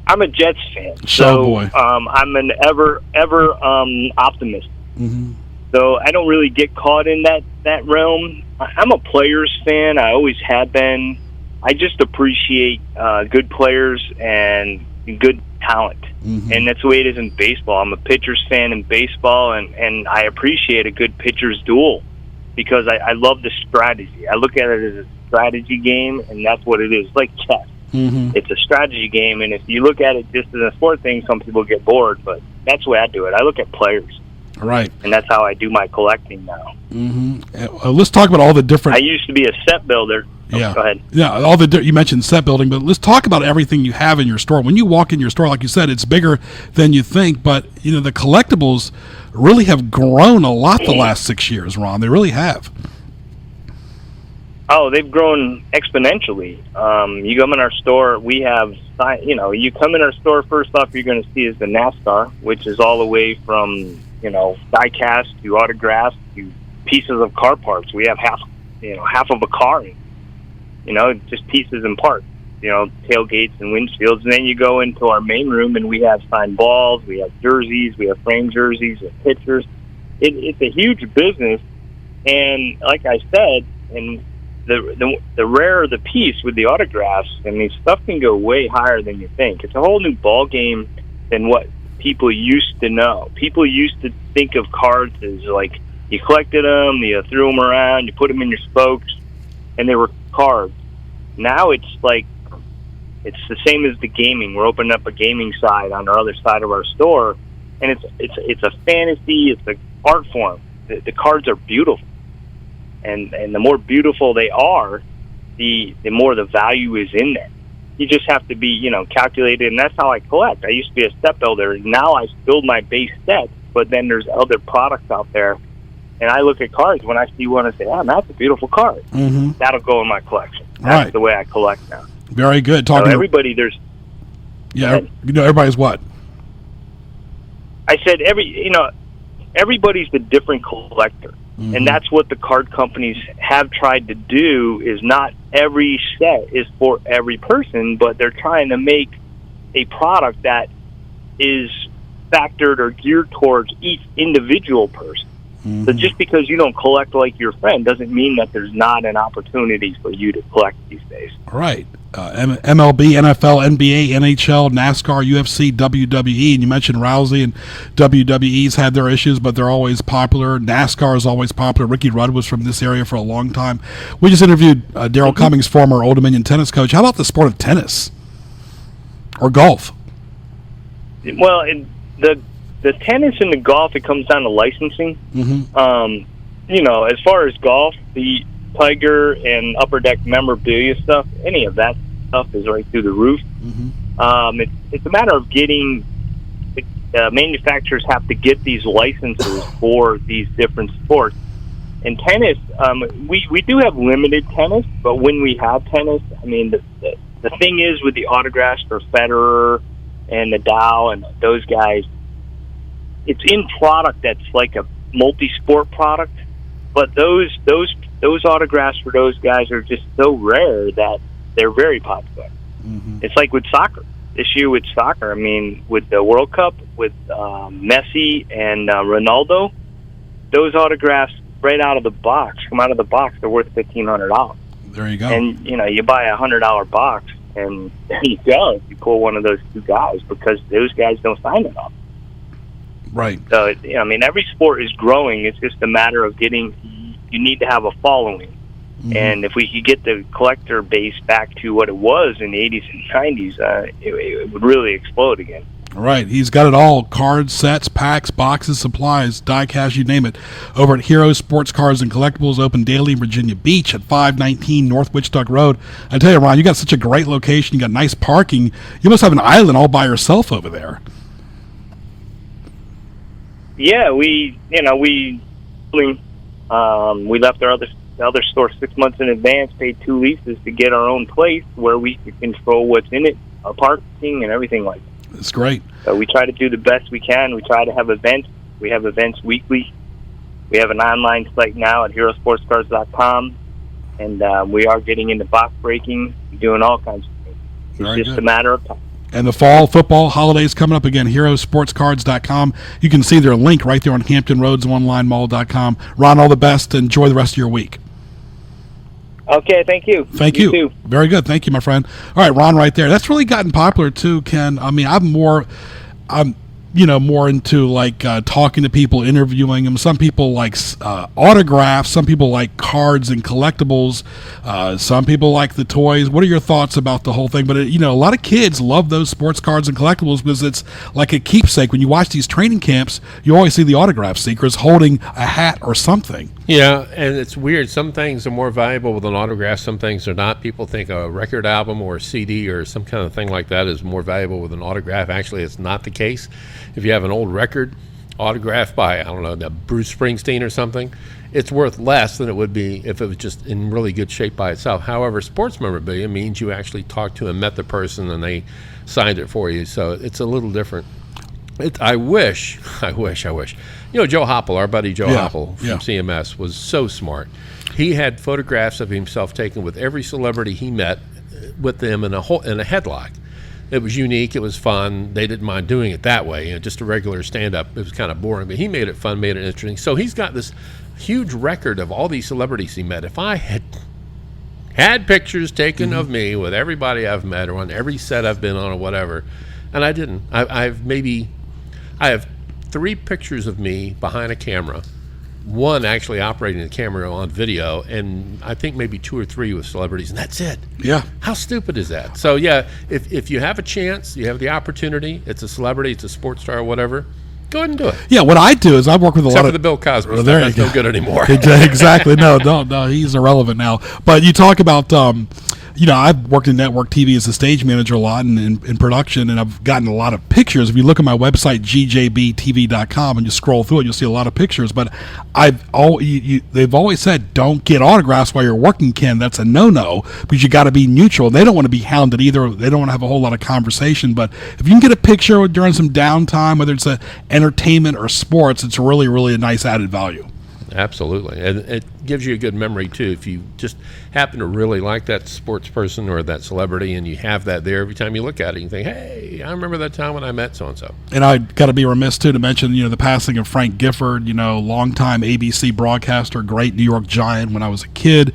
I'm a Jets fan, so I'm an ever optimist. So I don't really get caught in that realm. I'm a players fan. I always have been. I just appreciate good players and good talent. And that's the way it is in baseball. I'm a pitchers fan in baseball, and I appreciate a good pitcher's duel because I love the strategy. I look at it as a strategy game, and that's what it is, like chess. It's a strategy game, and if you look at it just as a sport thing, some people get bored, but that's the way I do it. I look at players. Right. And that's how I do my collecting now. Let's talk about all the different... I used to be a set builder. Yeah. Go ahead. Yeah, you mentioned set building, but let's talk about everything you have in your store. When you walk in your store, like you said, it's bigger than you think, but the collectibles really have grown a lot the last 6 years, Ron. They really have. Oh, they've grown exponentially. You come in our store, we have, you come in our store, first off, you're going to see is the NASCAR, which is all the way from, die-cast to autographs to pieces of car parts. We have half of a car, just pieces and parts, tailgates and windshields. And then you go into our main room and we have signed balls, we have jerseys, we have framed jerseys, and pictures. It's a huge business. And like I said, and the rarer the piece with the autographs, stuff can go way higher than you think. It's a whole new ball game than what people used to know. People used to think of cards as like you collected them, you threw them around, you put them in your spokes, and they were cards. Now it's like, it's the same as the gaming. We're opening up a gaming side on our other side of our store, and it's a fantasy. It's an art form. The cards are beautiful, and the more beautiful they are, the more the value is in them. You just have to be, calculated, and that's how I collect. I used to be a step builder. Now I build my base set, but then there's other products out there, and I look at cards. When I see one, I say, "Oh, that's a beautiful card." Mm-hmm. That'll go in my collection. That's Right. the way I collect now. Very good. So everybody, there's everybody's what? I said everybody's a different collector, and that's what the card companies have tried to do. Is not every set is for every person, but they're trying to make a product that is factored or geared towards each individual person. So just because you don't collect like your friend doesn't mean that there's not an opportunity for you to collect these days. All right. MLB, NFL, NBA, NHL, NASCAR, UFC, WWE, and you mentioned Rousey and WWE's had their issues, but they're always popular. NASCAR is always popular. Ricky Rudd was from this area for a long time. We just interviewed Darryl Cummings, former Old Dominion tennis coach. How about the sport of tennis or golf? Well, the tennis and the golf, it comes down to licensing. As far as golf, the Tiger and Upper Deck memorabilia stuff, any of that stuff is right through the roof. It's a matter of getting, manufacturers have to get these licenses for these different sports. In tennis, we do have limited tennis, but when we have tennis, I mean, the thing is with the autographs for Federer and Nadal and those guys, it's in product that's like a multi-sport product, but those autographs for those guys are just so rare that they're very popular. It's like with soccer. This year with soccer, I mean, with the World Cup, with Messi and Ronaldo, those autographs right out of the box, they're worth $1,500. There you go. And, you buy a $100 box, and there you go. If you pull one of those two guys, because those guys don't sign enough. Right. So, every sport is growing. It's just a matter of you need to have a following. And if we could get the collector base back to what it was in the 80s and 90s, it would really explode again. Right. He's got it all. Cards, sets, packs, boxes, supplies, die-cast, you name it. Over at Heroes Sports Cards and Collectibles, open daily in Virginia Beach at 519 North Wichita Road. I tell you, Ron, you got such a great location. You got nice parking. You must have an island all by yourself over there. Yeah, we left our other store 6 months in advance, paid 2 leases to get our own place where we could control what's in it, our parking and everything like that. That's great. So we try to do the best we can. We try to have events. We have events weekly. We have an online site now at herosportscards.com, and we are getting into box breaking, doing all kinds of things. It's just a matter of time. And the fall football holidays coming up again, herosportscards.com. You can see their link right there on Hampton Roads, onlinemall.com. Ron, all the best. Enjoy the rest of your week. Okay, thank you. Thank you. Too. Very good. Thank you, my friend. All right, Ron right there. That's really gotten popular too, Ken. I mean, I'm more into like talking to people, interviewing them. Some people like autographs. Some people like cards and collectibles. Some people like the toys. What are your thoughts about the whole thing? But a lot of kids love those sports cards and collectibles because it's like a keepsake. When you watch these training camps, you always see the autograph seekers holding a hat or something. Yeah, and it's weird. Some things are more valuable with an autograph. Some things are not. People think a record album or a CD or some kind of thing like that is more valuable with an autograph. Actually, it's not the case. If you have an old record autographed by, Bruce Springsteen or something, it's worth less than it would be if it was just in really good shape by itself. However, sports memorabilia means you actually talked to and met the person and they signed it for you. So it's a little different. I wish. Joe Hopple, our buddy Joe Hopple from CMS, was so smart. He had photographs of himself taken with every celebrity he met with them in a headlock. It was unique. It was fun. They didn't mind doing it that way. Just a regular stand-up. It was kind of boring, but he made it fun, made it interesting. So he's got this huge record of all these celebrities he met. If I had pictures taken of me with everybody I've met or on every set I've been on or whatever, and I didn't. I have 3 pictures of me behind a camera one actually operating the camera on video, and I think maybe 2 or 3 with celebrities, and that's it. Yeah. How stupid is that? So, yeah, if you have a chance, you have the opportunity, it's a celebrity, it's a sports star or whatever, go ahead and do it. Yeah, what I do is I work with a Except lot for the Bill Cosby stuff. there That's no good anymore. Exactly. No, he's irrelevant now. But you talk about, I've worked in network TV as a stage manager a lot and in production, and I've gotten a lot of pictures. If you look at my website, gjbtv.com, and you scroll through it, you'll see a lot of pictures. But they've always said, don't get autographs while you're working, Ken. That's a no-no, because you got to be neutral. They don't want to be hounded either. They don't want to have a whole lot of conversation. But if you can get a picture during some downtime, whether it's entertainment or sports, it's really, really a nice added value. Absolutely. And it gives you a good memory, too. If you just happen to really like that sports person or that celebrity and you have that there, every time you look at it, you think, hey, I remember that time when I met so-and-so. And I got to be remiss, too, to mention, the passing of Frank Gifford, longtime ABC broadcaster, great New York Giant when I was a kid.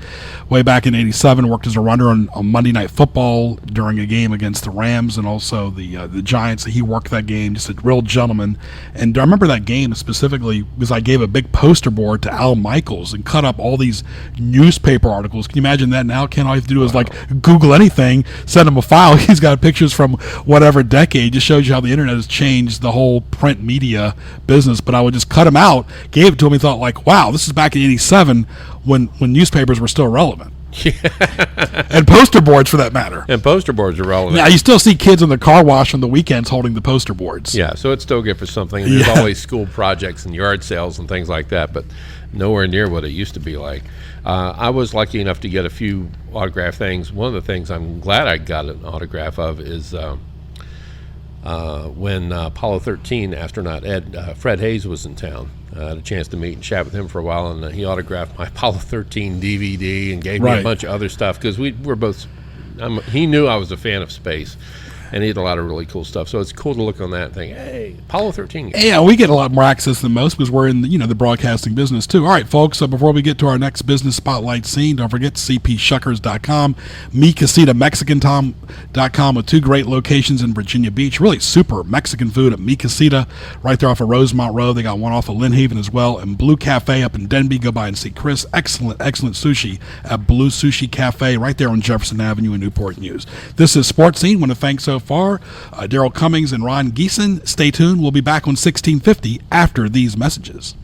Way back in 87, worked as a runner on Monday Night Football during a game against the Rams and also the Giants. He worked that game, just a real gentleman. And I remember that game specifically because I gave a big poster board to Al Michaels and cut up all these newspaper articles. Can you imagine that now, Ken? All you have to do is Google anything, send him a file. He's got pictures from whatever decade. Just shows you how the internet has changed the whole print media business. But I would just cut him out, gave it to him, and thought wow, this is back in 87 when newspapers were still relevant. Yeah. And poster boards, for that matter. And poster boards are relevant. Now, you still see kids in the car wash on the weekends holding the poster boards. Yeah, so it's still good for something. There's always school projects and yard sales and things like that, but nowhere near what it used to be like. I was lucky enough to get a few autograph things. One of the things I'm glad I got an autograph of is when Apollo 13 astronaut Fred Hayes was in town. I had a chance to meet and chat with him for a while, and he autographed my Apollo 13 DVD and gave me a bunch of other stuff because we were both. He knew I was a fan of space, and he had a lot of really cool stuff. So it's cool to look on that and think, hey, Apollo 13. Yeah, we get a lot more access than most because we're in the broadcasting business too. All right, folks, so before we get to our next business spotlight scene, don't forget cpshuckers.com, MiCasitaMexican.com with 2 great locations in Virginia Beach. Really super Mexican food at Mi Casita right there off of Rosemont Road. They got one off of Lynn Haven as well. And Blue Cafe up in Denby. Go by and see Chris. Excellent sushi at Blue Sushi Cafe right there on Jefferson Avenue in Newport News. This is Sports Scene. Want to thank so far Darryl Cummings and Ron Giesen. Stay tuned. We'll be back on 1650 after these messages.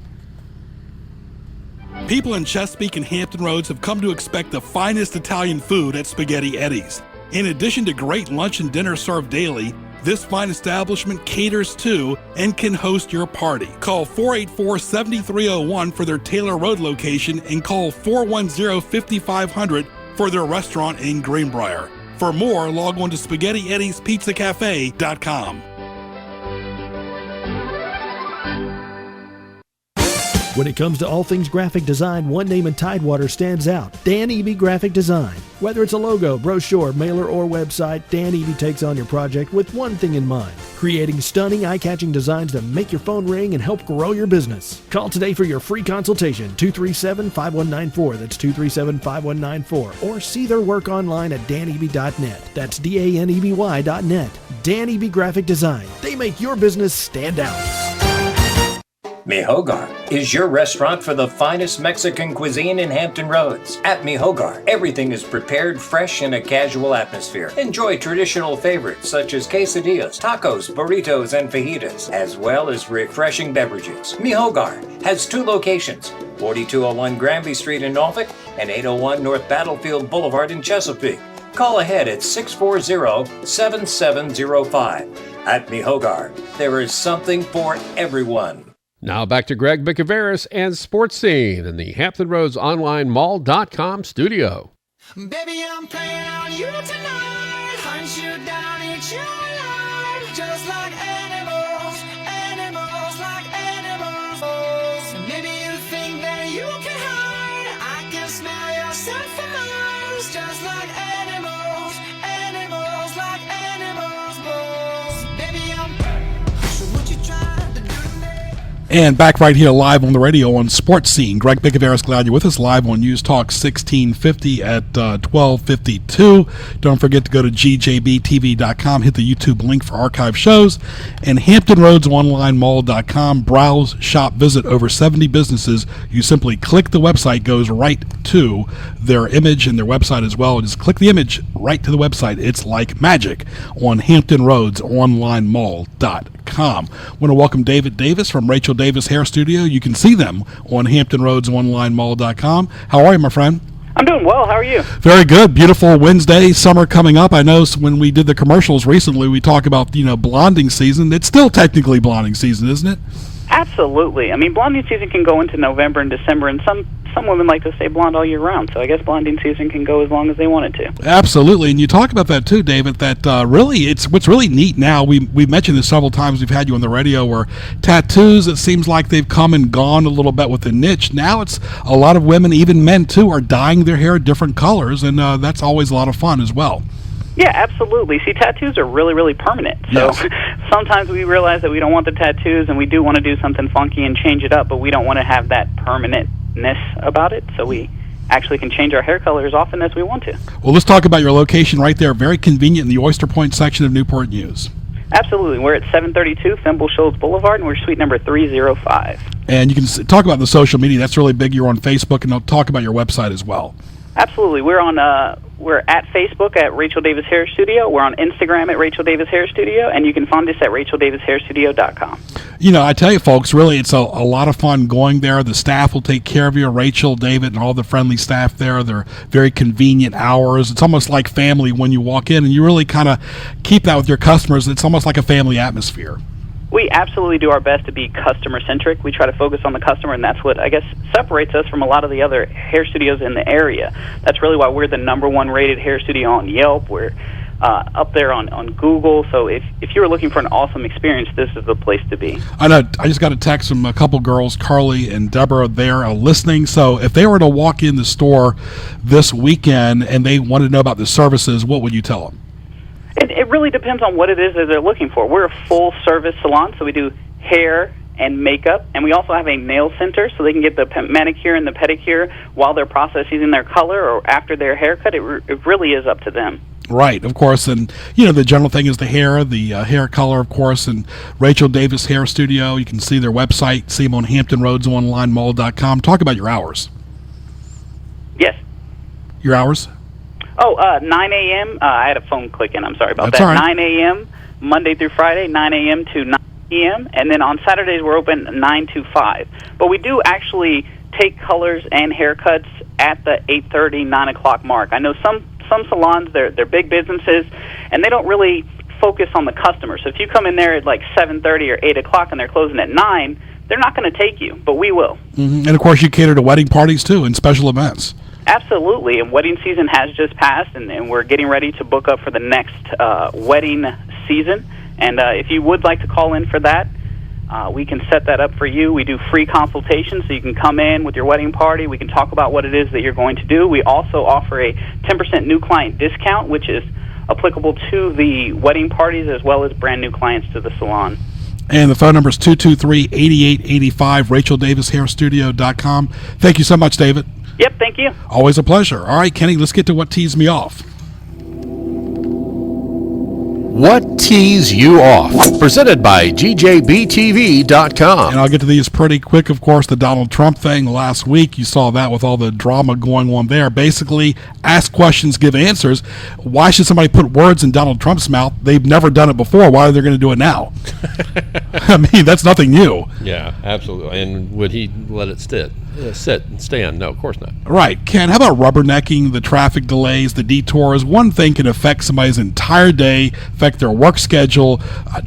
People in Chesapeake and Hampton Roads have come to expect the finest Italian food at Spaghetti Eddie's. In addition to great lunch and dinner served daily, this fine establishment caters to and can host your party. Call 484-7301 for their Taylor Road location and call 410-5500 for their restaurant in Greenbrier. For more, log on to SpaghettiEddiesPizzaCafe.com. When it comes to all things graphic design, one name in Tidewater stands out: Dan Eby Graphic Design. Whether it's a logo, brochure, mailer, or website, Dan Eby takes on your project with one thing in mind: creating stunning, eye-catching designs that make your phone ring and help grow your business. Call today for your free consultation, 237-5194. That's 237-5194. Or see their work online at daneby.net. That's daneby.net. Dan Eby Graphic Design. They make your business stand out. Mi Hogar is your restaurant for the finest Mexican cuisine in Hampton Roads. At Mi Hogar, everything is prepared fresh in a casual atmosphere. Enjoy traditional favorites such as quesadillas, tacos, burritos, and fajitas, as well as refreshing beverages. Mi Hogar has 2 locations, 4201 Granby Street in Norfolk and 801 North Battlefield Boulevard in Chesapeake. Call ahead at 640-7705. At Mi Hogar, there is something for everyone. Now back to Greg Bicouvaris and Sports Scene in the Hampton Roads Online Mall.com studio. Baby, I'm playing on you tonight. Hunt you down, eat you alive. Just like animals, animals like animals. And maybe you think that you can hide. I can smell yourself from miles. Just like animals, animals like animals. Baby, I'm so what you trying to do to me? And back right here live on the radio on Sports Scene. Greg Bicouvaris, glad you're with us live on News Talk 1650 at 1252. Don't forget to go to gjbtv.com, hit the YouTube link for archive shows, and HamptonRoadsOnlineMall.com. Browse, shop, visit over 70 businesses. You simply click the website, goes right to their image and their website as well. Just click the image right to the website. It's like magic on HamptonRoadsOnlineMall.com. Want to welcome David Davis from Rachel Davis Hair Studio. You can see them on HamptonRoadsOnlineMall.com. How are you, my friend? I'm doing well. How are you? Very good. Beautiful Wednesday. Summer coming up. I know when we did the commercials recently, we talked about, blonding season. It's still technically blonding season, isn't it? Absolutely. I mean, blonding season can go into November and December, and some women like to stay blonde all year round, so I guess blonding season can go as long as they want it to. Absolutely, and you talk about that too, David, that really, it's what's really neat now, we've mentioned this several times, we've had you on the radio, where tattoos, it seems like they've come and gone a little bit with the niche. Now it's a lot of women, even men too, are dyeing their hair different colors, and that's always a lot of fun as well. Yeah, absolutely. See, tattoos are really, really permanent. So sometimes we realize that we don't want the tattoos and we do want to do something funky and change it up, but we don't want to have that permanentness about it. So we actually can change our hair color as often as we want to. Well, let's talk about your location right there. Very convenient in the Oyster Point section of Newport News. Absolutely. We're at 732 Thimble Shoals Boulevard, and we're suite number 305. And you can talk about the social media. That's really big. You're on Facebook, and I'll talk about your website as well. Absolutely. We're at Facebook at Rachel Davis Hair Studio. We're on Instagram at Rachel Davis Hair Studio, and you can find us at RachelDavisHairStudio.com. I tell you, folks, really, it's a lot of fun going there. The staff will take care of you. Rachel, David, and all the friendly staff there. They're very convenient hours. It's almost like family when you walk in, and you really kind of keep that with your customers. It's almost like a family atmosphere. We absolutely do our best to be customer-centric. We try to focus on the customer, and that's what, I guess, separates us from a lot of the other hair studios in the area. That's really why we're the #1 rated hair studio on Yelp. We're up there on Google. So if you were looking for an awesome experience, this is the place to be. I know. I just got a text from a couple girls, Carly and Deborah. They're listening. So if they were to walk in the store this weekend and they wanted to know about the services, what would you tell them? It really depends on what it is that they're looking for. We're a full-service salon, so we do hair and makeup, and we also have a nail center, so they can get the manicure and the pedicure while they're processing their color or after their haircut. It really is up to them. Right, of course, and the general thing is the hair color, of course, and Rachel Davis Hair Studio. You can see their website, see them on HamptonRoadsOnlineMall.com. Talk about your hours. Yes. Your hours? 9 a.m. I had a phone click in. I'm sorry about That's that. all right. 9 a.m. Monday through Friday, 9 a.m. to 9 p.m. And then on Saturdays, we're open 9 to 5. But we do actually take colors and haircuts at the 8:30, 9 o'clock mark. I know some salons, they're big businesses, and they don't really focus on the customer. So if you come in there at like 7:30 or 8 o'clock and they're closing at 9, they're not going to take you, but we will. Mm-hmm. And, of course, you cater to wedding parties, too, and special events. Absolutely, and wedding season has just passed, and we're getting ready to book up for the next wedding season. And if you would like to call in for that, we can set that up for you. We do free consultations, so you can come in with your wedding party. We can talk about what it is that you're going to do. We also offer a 10% new client discount, which is applicable to the wedding parties as well as brand new clients to the salon. And the phone number is 223-8885, RachelDavisHairStudio.com. Thank you so much, David. Yep, thank you. Always a pleasure. All right, Kenny, let's get to what teased me off. What Tees You Off? Presented by GJBTV.com. And I'll get to these pretty quick. Of course, the Donald Trump thing last week, you saw that with all the drama going on there. Basically, ask questions, give answers. Why should somebody put words in Donald Trump's mouth? They've never done it before. Why are they going to do it now? I mean, that's nothing new. Yeah, absolutely. And would he let it sit and stand? No, of course not. Right. Ken, how about rubbernecking, the traffic delays, the detours? One thing can affect somebody's entire day, affect their work schedule.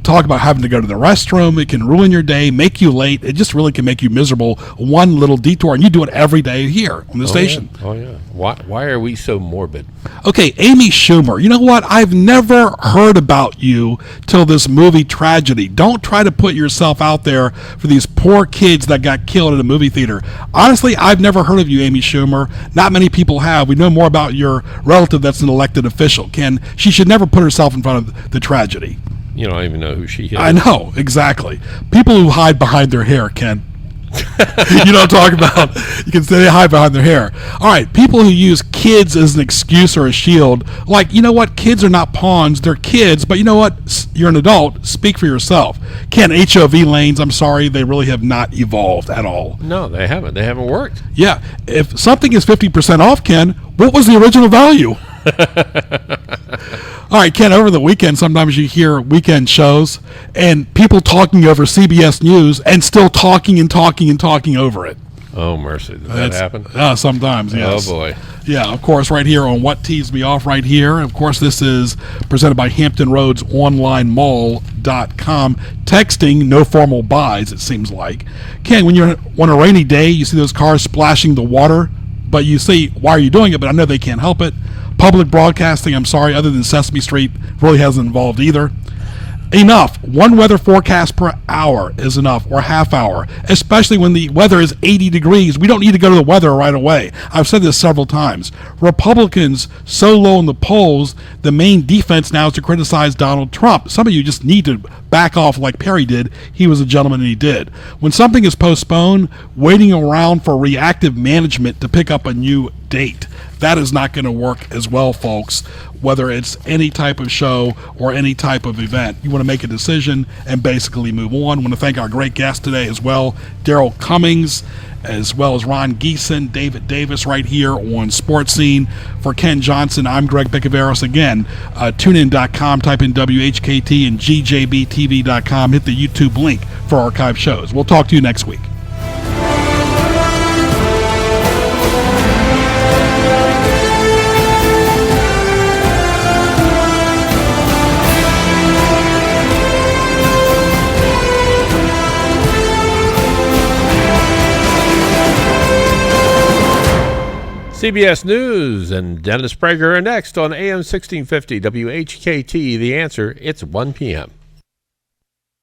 Talk about having to go to the restroom. It can ruin your day, make you late. It just really can make you miserable. One little detour, and you do it every day here on the station. Yeah. Oh, yeah. Why are we so morbid? Okay, Amy Schumer. You know what? I've never heard about you till this movie tragedy. Don't try to put yourself out there for these poor kids that got killed at a movie theater. Honestly, I've never heard of you, Amy Schumer. Not many people have. We know more about your relative that's an elected official. Ken, she should never put herself in front of the tragedy. You don't even know who she is. I know, exactly. People who hide behind their hair, Ken. You know what I'm talking about? You can say they hide behind their hair. All right, people who use kids as an excuse or a shield, like, you know what, kids are not pawns, they're kids, but you know what, you're an adult, speak for yourself. Ken, HOV lanes, I'm sorry, they really have not evolved at all. No, they haven't. They haven't worked. Yeah, if something is 50% off, Ken, what was the original value? All right, Ken, over the weekend, sometimes you hear weekend shows and people talking over CBS News and still talking and talking and talking over it. Oh, mercy. Did that happen? Sometimes, yes. Oh, boy. Yeah, of course, right here on What Tees Me Off right here. Of course, this is presented by Hampton Roads Online Mall.com. Texting, no formal buys, it seems like. Ken, when you're on a rainy day, you see those cars splashing the water, but you say, why are you doing it? But I know they can't help it. Public broadcasting, I'm sorry, other than Sesame Street, really hasn't involved either. Enough. One weather forecast per hour is enough, or half hour, especially when the weather is 80 degrees. We don't need to go to the weather right away. I've said this several times. Republicans so low in the polls, the main defense now is to criticize Donald Trump. Some of you just need to back off like Perry did. He was a gentleman and he did. When something is postponed, waiting around for reactive management to pick up a new date, that is not going to work as well, folks, whether it's any type of show or any type of event. You want to make a decision and basically move on. I want to thank our great guest today as well, Darryl Cummings, as well as Ron Giesen, David Davis right here on Sports Scene. For Ken Johnson, I'm Greg Bicouvaris. Again, tunein.com, type in WHKT and GJBTV.com. Hit the YouTube link for archive shows. We'll talk to you next week. CBS News and Dennis Prager are next on AM 1650 WHKT. The Answer, it's 1 p.m.